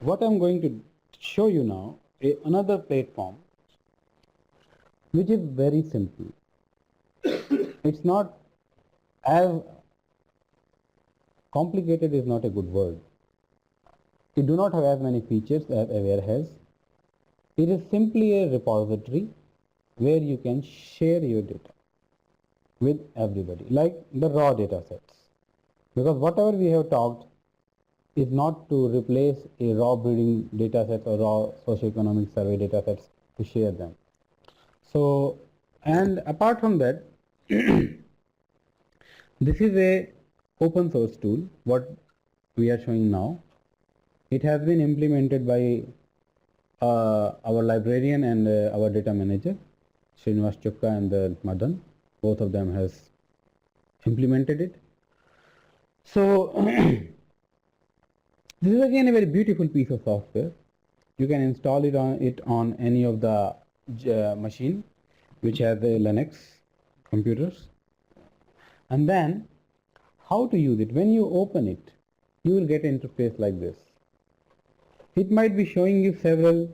what I'm going to show you now is another platform which is very simple. It's not as complicated, is not a good word. It do not have as many features as Aware has. It is simply a repository where you can share your data with everybody, like the raw data sets. Because whatever we have talked is not to replace a raw breeding data set or raw socioeconomic survey data sets to share them. So, and apart from that, this is a open source tool, what we are showing now. It has been implemented by our librarian and our data manager, Srinivas Chukka and Madan. Both of them has implemented it. So, this is again a very beautiful piece of software. You can install it on any of the machine which has the Linux computers. And then how to use it? When you open it, you will get an interface like this. It might be showing you several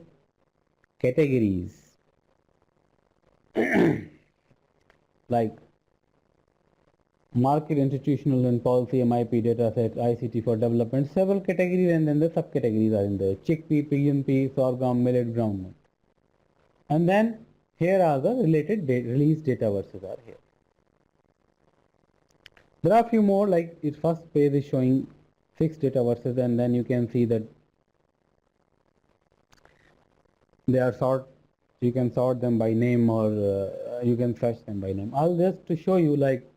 categories like market, institutional and policy, MIP dataset, ICT for development, several categories, and then the subcategories are in there. Chickpea, PNP, sorghum, millet, groundnut. And then here are the related release data verses are here. There are a few more, like its first page is showing 6 data verses, and then you can see that they are you can sort them by name, or you can fetch them by name. I'll just to show you, like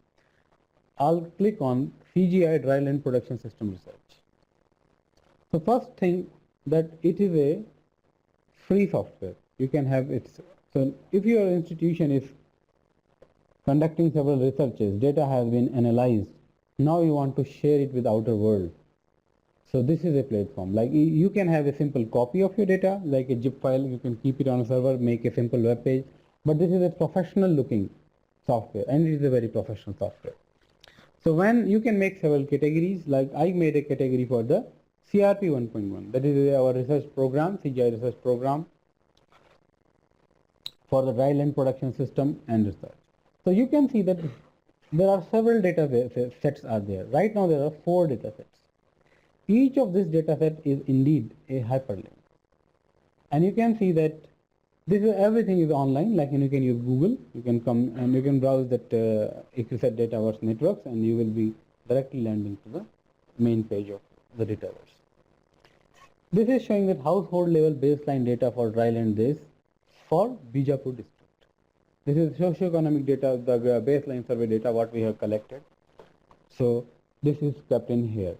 I'll click on CGI Dryland Production System Research. So first thing, that it is a free software. You can have it. So if your institution is conducting several researches, data has been analyzed, now you want to share it with outer world. So this is a platform. Like you can have a simple copy of your data, like a zip file, you can keep it on a server, make a simple web page, but this is a professional looking software, and it is a very professional software. So when you can make several categories, like I made a category for the CRP 1.1, that is our research program, CGI research program for the dryland production system and research. So you can see that there are several data sets are there. Right now there are 4 data sets. Each of this data set is indeed a hyperlink. And you can see that this is everything is online, like you can use Google, you can come and you can browse that EquiSet Dataverse networks, and you will be directly landing to the main page of the Dataverse. This is showing that household level baseline data for dryland days for Bijapur district. This is socioeconomic data, the baseline survey data what we have collected. So this is kept in here.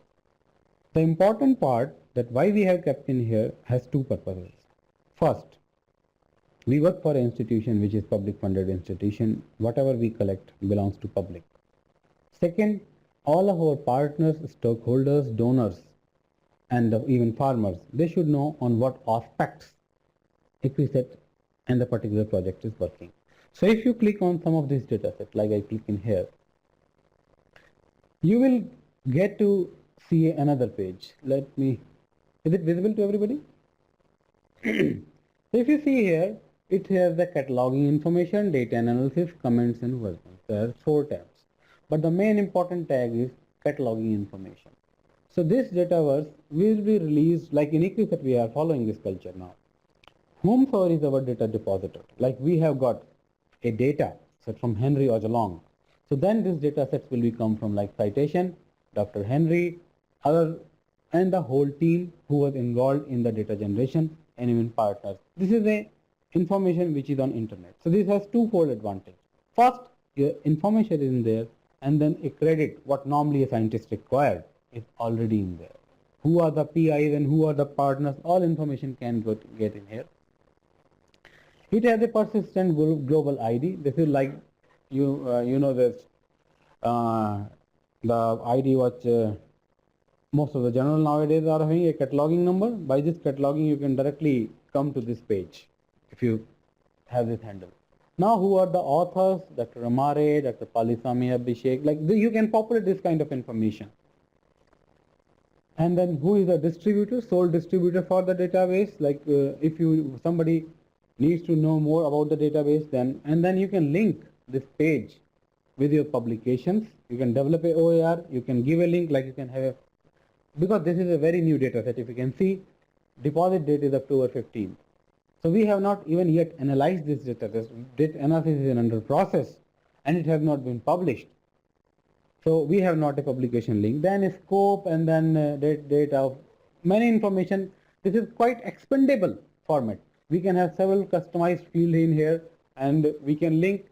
The important part that why we have kept in here has 2 purposes. First, we work for an institution which is public funded institution. Whatever we collect belongs to public. Second, all of our partners, stockholders, donors, and even farmers, they should know on what aspects EquiSet and the particular project is working. So if you click on some of these data sets, like I click in here, you will get to see another page. Is it visible to everybody? So if you see here, it has the cataloging information, data analysis, comments and versions. There are 4 tabs. But the main important tag is cataloging information. So this Dataverse will be released, like in EquiSet we are following this culture now. HomeServer is our data depositor. Like we have got a data set from Henry Ojalong. So then this data sets will come from like citation, Dr. Henry, other, and the whole team who was involved in the data generation, and even partners. This is a information which is on internet. So this has 2-fold advantage. First, your information is in there, and then a credit, what normally a scientist required, is already in there. Who are the PIs and who are the partners, all information can get in here. It has a persistent global ID. This is like you know this the ID what most of the journal nowadays are having a cataloging number. By this cataloging you can directly come to this page if you have this handle. Now who are the authors? Dr. Amare, Dr. Palisamy Abhishek, like you can populate this kind of information. And then who is the distributor, sole distributor for the database? Like if somebody needs to know more about the database, then you can link this page with your publications. You can develop a OER, you can give a link, like you can have a, because this is a very new data set. If you can see, deposit date is October 15th. So we have not even yet analyzed this data. This data analysis is under process and it has not been published. So we have not a publication link. Then a scope, and then date of many information. This is quite expandable format. We can have several customized field in here, and we can link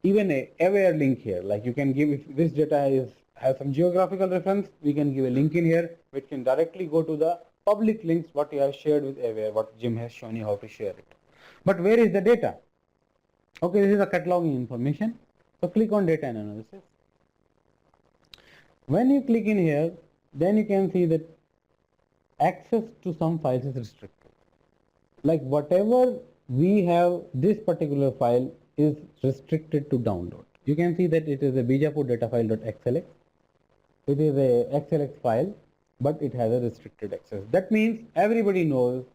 even a aware link here. Like you can give, if this data has some geographical reference, we can give a link in here which can directly go to the public links what you have shared with aware, what Jim has shown you how to share it. But where is the data? Okay, this is the cataloging information. So click on data and analysis. When you click in here, then you can see that access to some files is restricted. Like whatever we have, this particular file is restricted to download. You can see that it is a Bijapur data file.xlx. It is a XLX file, but it has a restricted access. That means everybody knows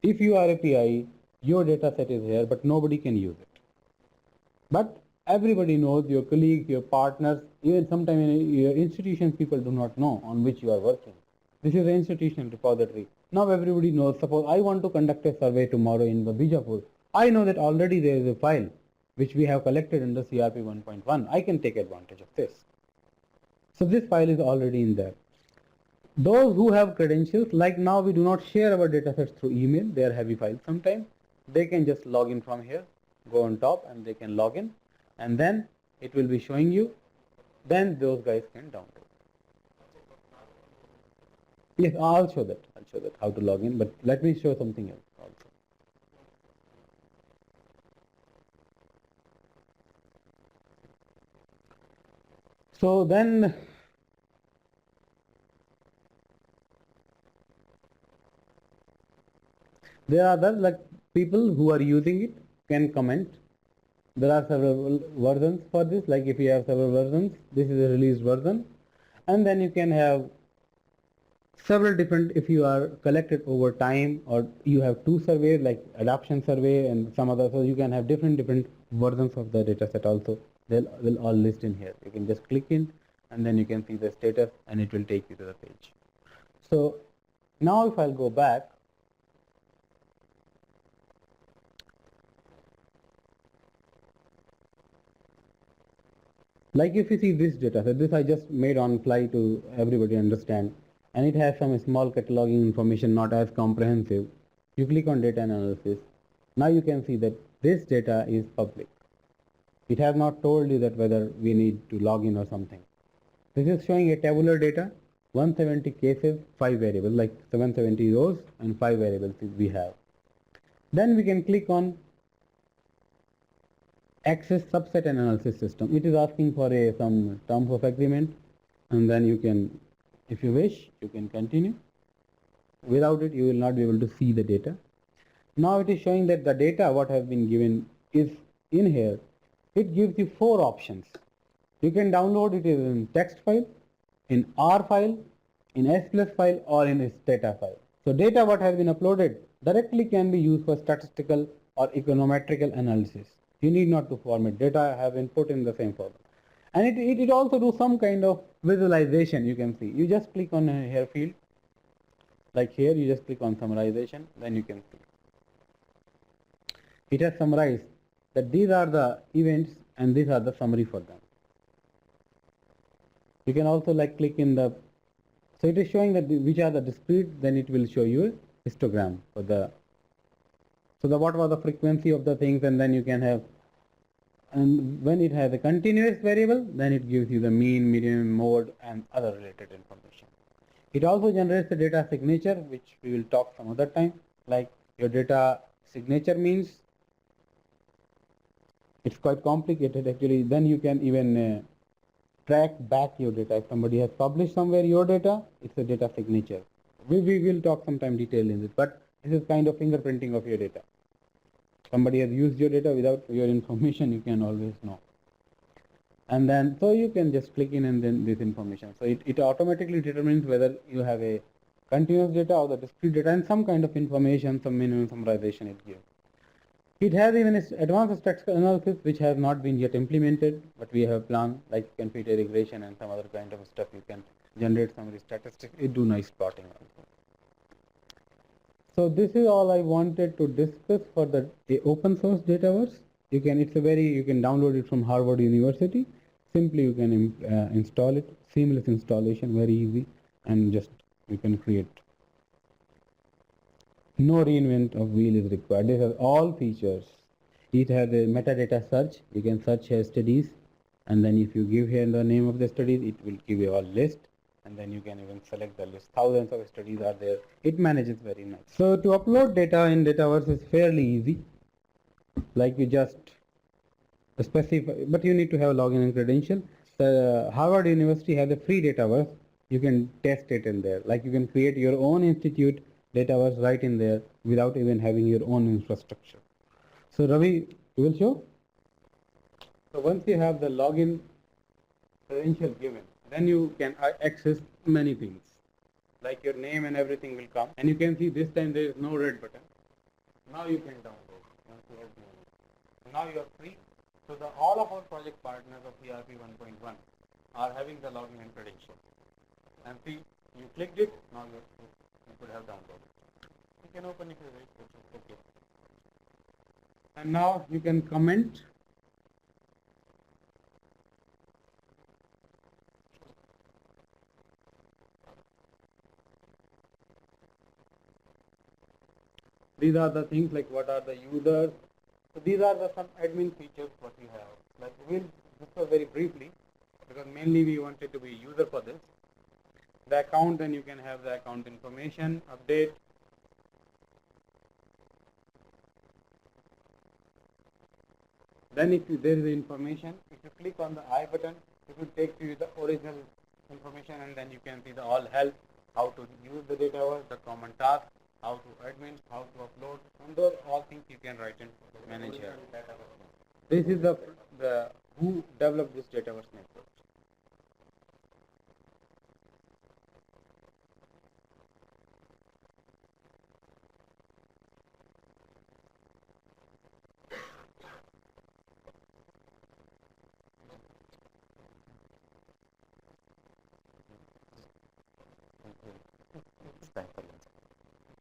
if you are a PI, your data set is here, but nobody can use it. But everybody knows, your colleagues, your partners, even sometimes in your institutions, people do not know on which you are working. This is an institutional repository. Now everybody knows. Suppose I want to conduct a survey tomorrow in the Bijapur. I know that already there is a file which we have collected under CRP 1.1. I can take advantage of this. So this file is already in there. Those who have credentials, like now we do not share our datasets through email. They are heavy files sometimes. They can just log in from here, go on top, and they can log in, and then it will be showing you. Then those guys can download. Yes, I'll show that. I'll show that how to log in. But let me show something else also. So then there are other, like, people who are using it can comment. There are several versions for this. Like if you have several versions, this is a released version, and then you can have several different, if you are collected over time, or you have two surveys like adoption survey and some other, so you can have different versions of the data set also. They'll all list in here. You can just click in and then you can see the status and it will take you to the page. So now if I'll go back, like if you see this data set, this I just made on fly to everybody understand, and it has some small cataloging information, not as comprehensive. You click on data analysis. Now you can see that this data is public. It has not told you that whether we need to log in or something. This is showing a tabular data, 170 cases, 5 variables, like 770 rows and 5 variables we have. Then we can click on access subset analysis system. It is asking for some terms of agreement, and then you can, if you wish, you can continue. Without it, you will not be able to see the data. Now it is showing that the data what has been given is in here. It gives you 4 options. You can download it in text file, in R file, in S+ file, or in data file. So data what has been uploaded directly can be used for statistical or econometrical analysis. You need not to format. Data have been put in the same format. And it also do some kind of visualization. You can see. You just click on here field. Like here, you just click on summarization. Then you can see. It has summarized that these are the events and these are the summary for them. You can also like click in the, so it is showing that which are the discrete, then it will show you a histogram for the, so the what was the frequency of the things, and then you can have, and when it has a continuous variable, then it gives you the mean, median, mode, and other related information. It also generates the data signature, which we will talk some other time. Like your data signature means it's quite complicated actually. Then you can even track back your data. If somebody has published somewhere your data, it's a data signature. We will talk sometime detail in this, but this is kind of fingerprinting of your data. Somebody has used your data without your information, you can always know. And then, so you can just click in and then this information. So it automatically determines whether you have a continuous data or the discrete data and some kind of information, some minimum summarization it gives. It has even advanced statistical analysis which has not been yet implemented, but we have planned, like you can fit a regression and some other kind of stuff. You can generate some of the statistics. It do nice plotting also. So this is all I wanted to discuss for the open source Dataverse. You can, you can download it from Harvard University. Simply you can install it, seamless installation, very easy, and just you can create. No reinvent of wheel is required. These are all features. It has a metadata search. You can search here studies, and then if you give here the name of the studies, it will give you a list, and then you can even select the list. Thousands of studies are there. It manages very nice. So to upload data in Dataverse is fairly easy. Like you just specify, but you need to have login and credential. The Harvard University has a free Dataverse. You can test it in there. Like you can create your own institute Dataverse right in there without even having your own infrastructure. So Ravi, you will show. So once you have the login credential given, then you can access many things. Like your name and everything will come. And you can see this time there is no red button. Now you can download. Once you have downloaded. Now you are free. So all of our project partners of ERP 1.1 are having the login and credential. And see, you clicked it, now you could have downloaded. You can open it very quickly. Okay. And now you can comment. These are the things like what are the users. So these are the some admin features what you have. Like we'll discuss very briefly because mainly we wanted to be user for this. The account, then you can have the account information, update. Then if there is information, if you click on the I button, it will take you the original information, and then you can see the all help, how to use the data, the common task, how to admin, how to upload, and those all things you can write and manage here. This is the who developed this Dataverse network.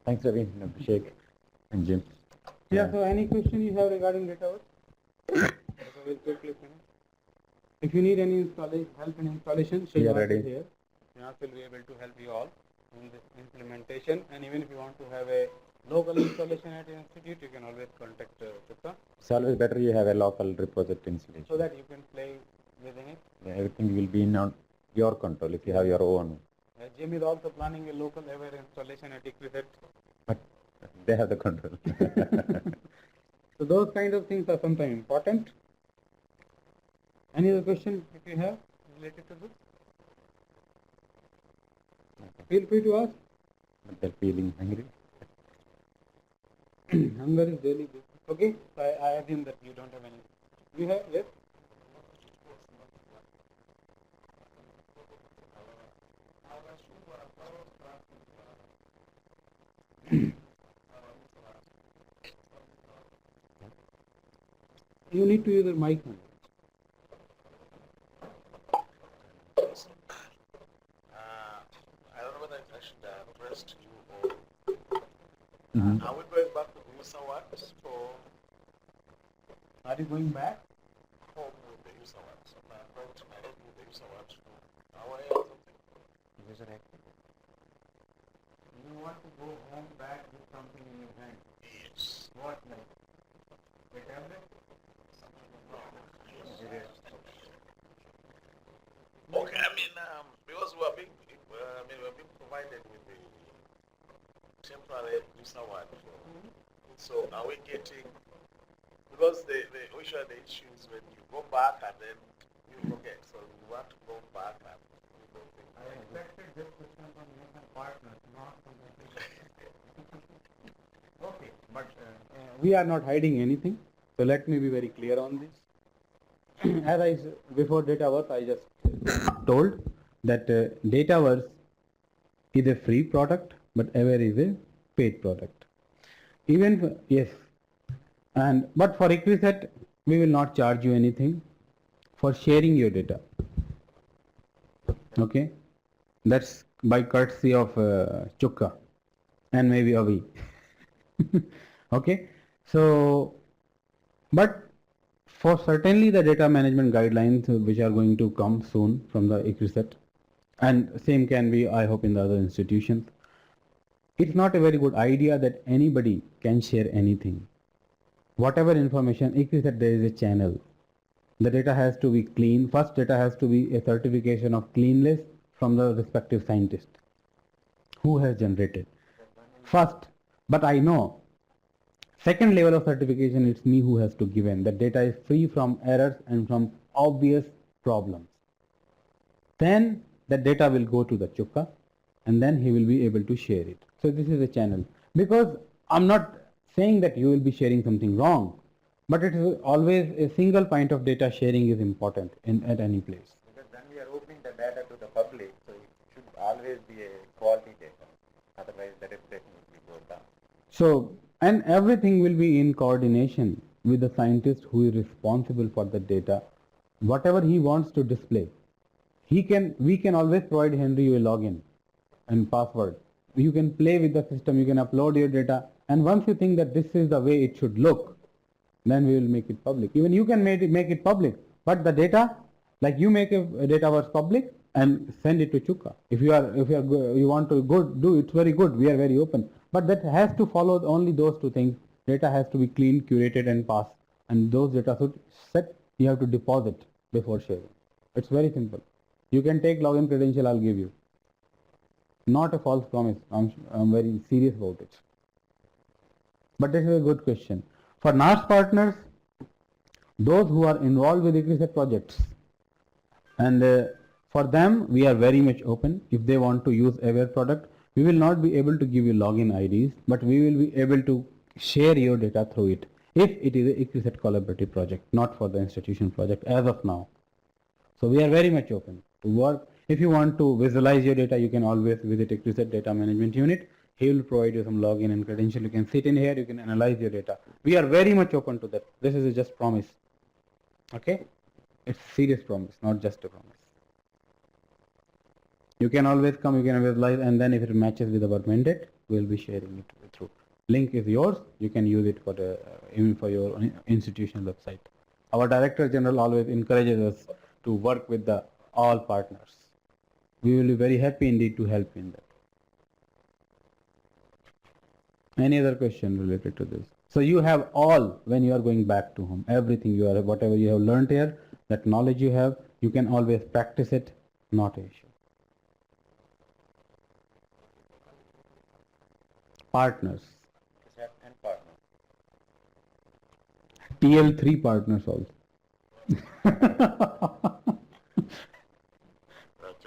Thanks, Ravi, Abhishek, and Jim. Yeah, so any question you have regarding Dataverse? We'll quickly finish. If you need any help in installation, We are ready. Here. Srinivas will be able to help you all in this implementation, and even if you want to have a local installation at your institute, you can always contact Chitra. It's always better you have a local repository installation. So that you can play within it. Yeah, everything will be in your control if you have your own. Jim is also planning a local ever installation at Equiset. But they have the control. So those kind of things are sometimes important. Any other question if you have related to this? Okay. Feel free to ask. But they're feeling hungry. Hunger is daily business. Okay, so I assume that you don't have any. You have, yes? You need to use your mic. I don't know whether I should address to you or Mm-hmm. are we going back to user works or Are you going back? home with the user works? I'm going to my head with the user works for hour or something. User active. You want to go home back with something in your hand. Yes. What like? A tablet? Okay, I mean, because we are being provided with the temporary user work. So are we getting, because the issues when you go back and then you forget. So we want to go back and I expected this question from your partners, not from the Okay, but we are not hiding anything. So let me be very clear on this. as before Dataverse, I just told that Dataverse is a free product, but Aware is a paid product. Even yes, and but for EquiSet, we will not charge you anything for sharing your data. Okay, that's by courtesy of Chukka and maybe Avi. Okay, so but for certainly the data management guidelines which are going to come soon from the EquiSet, and same can be, I hope, in the other institutions. It's not a very good idea that anybody can share anything. Whatever information, EquiSet, there is a channel. The data has to be clean. First, data has to be a certification of cleanliness from the respective scientist who has generated. First, but I know second level of certification, it's me who has to give in. That data is free from errors and from obvious problems. Then that data will go to the Chukka and then he will be able to share it. So this is a channel. Because I'm not saying that you will be sharing something wrong, but it is always a single point of data sharing is important at any place. Because when we are opening the data to the public, so it should always be a quality data. Otherwise, the reputation will go down. So, and everything will be in coordination with the scientist who is responsible for the data. Whatever he wants to display, we can always provide Henry you a login and password. You can play with the system, you can upload your data, and once you think that this is the way it should look, then we will make it public. Even you can make it public, but the data, like you make a Dataverse public and send it to Chukka. If you want to do it's very good. We are very open, but that has to follow only those two things. Data has to be clean, curated, and passed, and those data should set. You have to deposit before sharing. It's very simple. You can take login credential. I'll give you. Not a false promise. I'm very serious about it. But this is a good question. For NARS partners, those who are involved with EquiSet projects, and for them we are very much open. If they want to use Aware product, we will not be able to give you login IDs, but we will be able to share your data through it if it is a EquiSet collaborative project, not for the institution project as of now. So we are very much open to work. If you want to visualize your data, you can always visit EquiSet Data Management Unit. He will provide you some login and credential. You can sit in here, you can analyze your data. We are very much open to that. This is just promise. Okay? It's serious promise, not just a promise. You can always come, you can visualize, and then if it matches with our mandate, we'll be sharing it through. Link is yours. You can use it for even for your institutional website. Our Director General always encourages us to work with all partners. We will be very happy indeed to help in that. Any other question related to this? So you have all, when you are going back to home, everything whatever you have learned here, that knowledge you have, you can always practice it, not an issue. Partners. And partner. TL3 partners also.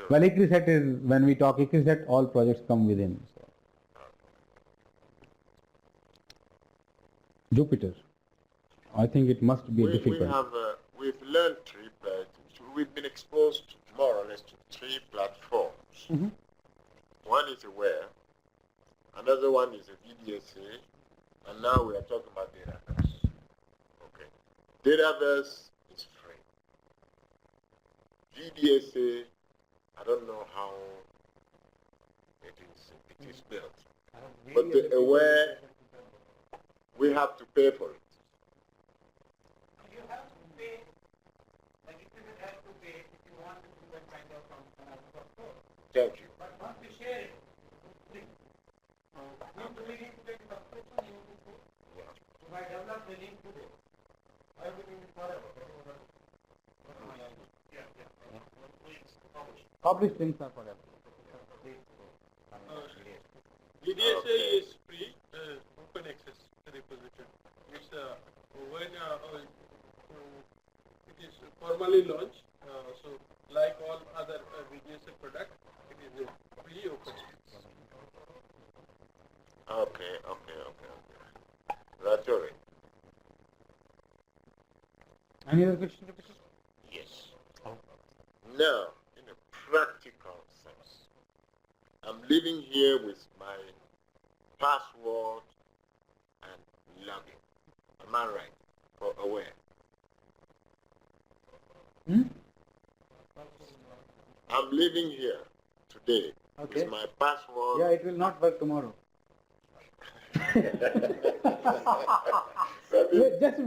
Well, EquiSet is, when we talk EquiSet, all projects come within. So. Jupyter. I think it must be difficult. We've learned we've been exposed more or less to three platforms. Mm-hmm. One is Aware, another one is a VDSA, and now we are talking about Dataverse. Okay. Dataverse is free. VDSA, I don't know how it is built. But the Aware, we have to pay for it. You have to pay, like if you have to pay if you want to do that kind of function. Thank you. But once you share it, it's free. We need to take subscription, you need to pay. If I develop the link today, I will use it forever. Published links are forever. VDSA is free, open access repository. It's when it is formally launched, so like all other VDSA products, it is a free open access. Okay. That's all right. Any other question? Now, in a practical sense, I'm living here with my password and login. Am I right? Or aware? Hmm? I'm living here today Okay. with my password. Yeah, it will not work tomorrow. Wait, just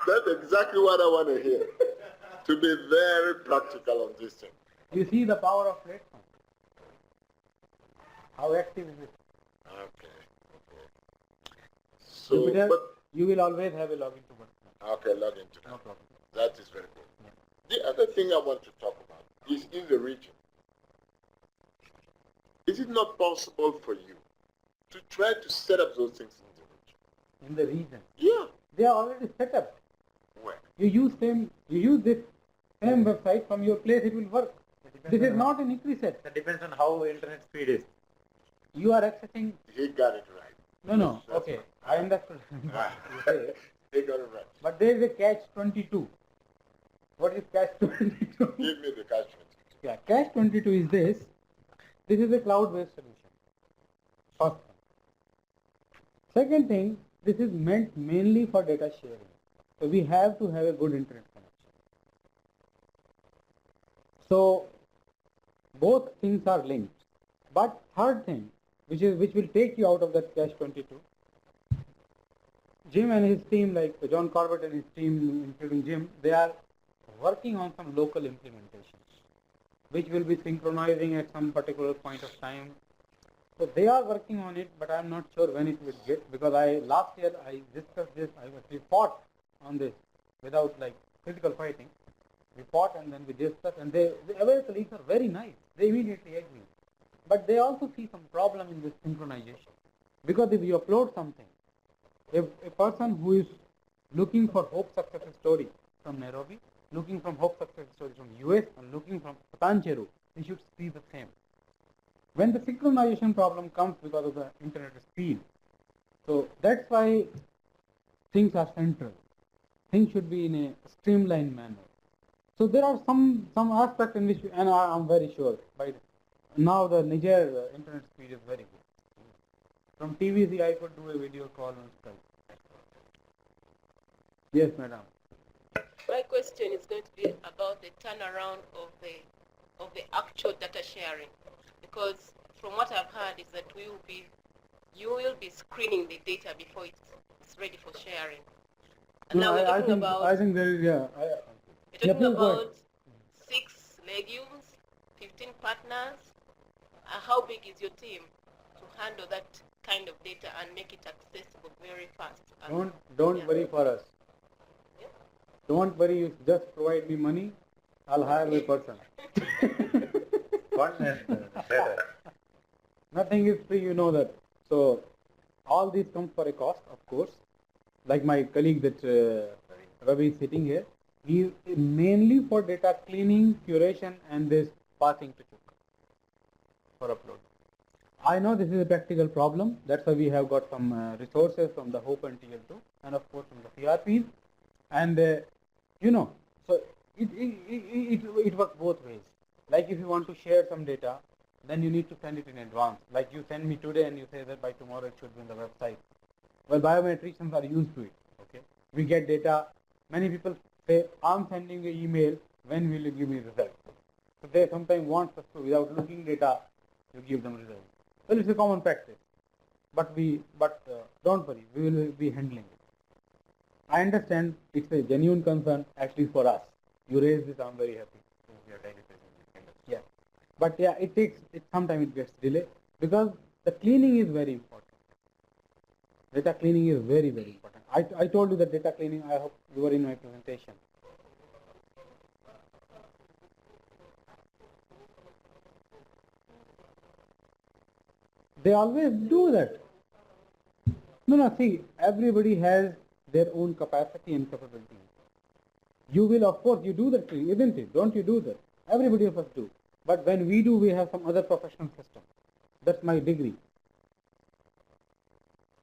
That's exactly what I want to hear. To be very practical on this thing. you see the power of platform. How active is it? Okay. So, Jupiter, but you will always have a login to work. okay, log into that. No problem. That is very good. The other thing I want to talk about is in the region. Is it not possible for you to try to set up those things in the region? In the region. Yeah. They are already set up. Where? You use this same website from your place, it will work. This is not an preset. That depends on how internet speed is. You are accessing. He got it right. No. That's Okay, right. I understood. He got it right. But there is a catch 22. What is catch 22? Give me the catch 22. Yeah, catch 22 is this. This is a cloud-based solution. First thing. Second thing, this is meant mainly for data sharing. So we have to have a good internet connection. So both things are linked. But third thing, which will take you out of that catch 22. Jim and his team, like John Corbett and his team, including Jim, they are working on some local implementations, which will be synchronizing at some particular point of time. So they are working on it, but I am not sure when it will get, because last year I discussed this, we fought on this without like physical fighting. We fought and then we discussed, and the other colleagues are very nice. They immediately agree. But they also see some problem in this synchronization. Because if you upload something, if a person who is looking for Hope Success Story from Nairobi, looking from Hope Success Story from US, and looking from Patancheru, they should see the same. When the synchronization problem comes because of the internet speed, so that's why things are central. Things should be in a streamlined manner. So there are some aspects in which, and I'm very sure, by now the Niger internet speed is very good. From TVC I could do a video call on Skype. Yes, madam. My question is going to be about the turnaround of the actual data sharing, because from what I've heard is that you will be screening the data before it's ready for sharing. And now we're talking about I think there is we're talking please go ahead. about 6 legumes, 15 partners. How big is your team to handle that kind of data and make it accessible very fast? Don't Yeah. worry for us. Yeah. Don't worry, you just provide me money, I'll hire a person. Nothing is free, you know that. So all this comes for a cost, of course. Like my colleague that Ravi is sitting here, he is mainly for data cleaning, curation, and this passing to Chook for upload. I know this is a practical problem. That's why we have got some resources from the Hope and TL2, and of course from the CRPs. And so it works both ways. Like if you want to share some data, then you need to send it in advance. Like you send me today and you say that by tomorrow it should be on the website. Well, biometricians are used to it. Okay, we get data. Many people say, I'm sending you an email, when will you give me results? So they sometimes want us to, without looking data, you give them results. Well, it's a common practice. But don't worry, we will be handling it. I understand it's a genuine concern, at least for us. You raised this, I'm very happy. Yeah. But yeah, sometimes it gets delayed because the cleaning is very important. Data cleaning is very, very important. I told you that data cleaning, I hope you were in my presentation. They always do that. No, see, everybody has their own capacity and capability. You will, of course, you do that, isn't it? Don't you do that? Everybody of us do. But when we do, we have some other professional system. That's my degree.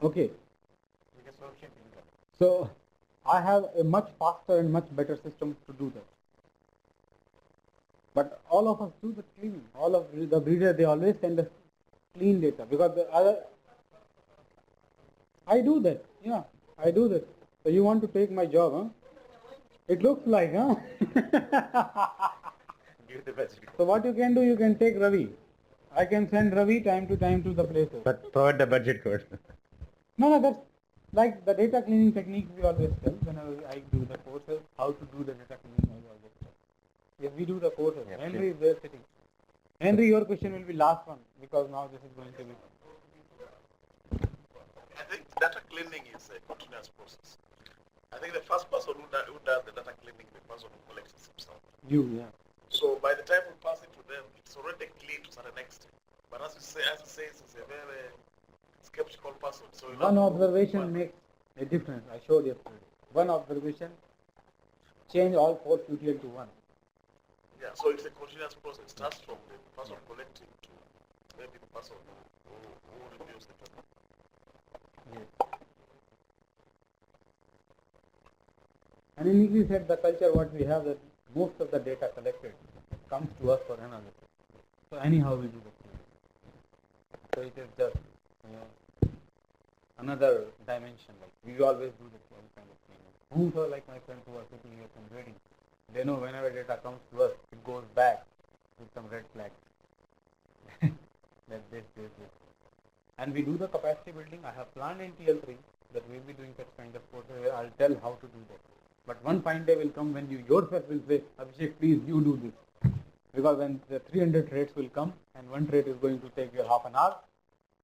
Okay. So I have a much faster and much better system to do that. But all of us do the cleaning. All of the breeders, they always send us clean data because the other, I do that. Yeah, I do that. So you want to take my job, huh? It looks like, huh? Give the budget. So what you can do, you can take Ravi. I can send Ravi time to time to the places. But provide the budget code. No, that's like the data cleaning techniques we always tell whenever I do the courses, how to do the data cleaning. I always tell. Yes, we do the courses. Yeah, Henry is there sitting. Henry, your question will be last one because now this is going to be. I think data cleaning is a continuous process. I think the first person who does the data cleaning is the person who collects it himself. You, yeah. So by the time we pass it to them, it's already clean to a certain extent. But as you say, he's a very skeptical person. So you One have to- observation makes a difference. I showed yesterday. One observation change all 4 QTL to 1. Yeah, so it's a continuous process. It starts from the person collecting to maybe the person who reviews the data. Yes. And in English said the culture what we have that most of the data collected comes to us for analysis. So anyhow we do the cleaning. So it is just another dimension. Like we always do this kind of cleaning. Who are like my friends who are sitting here from grading, they know whenever data comes to us, it goes back with some red flags. That this. And we do the capacity building. I have planned in TL3 that we will be doing such kind of courses where I'll tell how to do that. But one fine day will come when you yourself will say, Abhishek, please you do this. Because when the 300 traits will come and one trait is going to take you half an hour,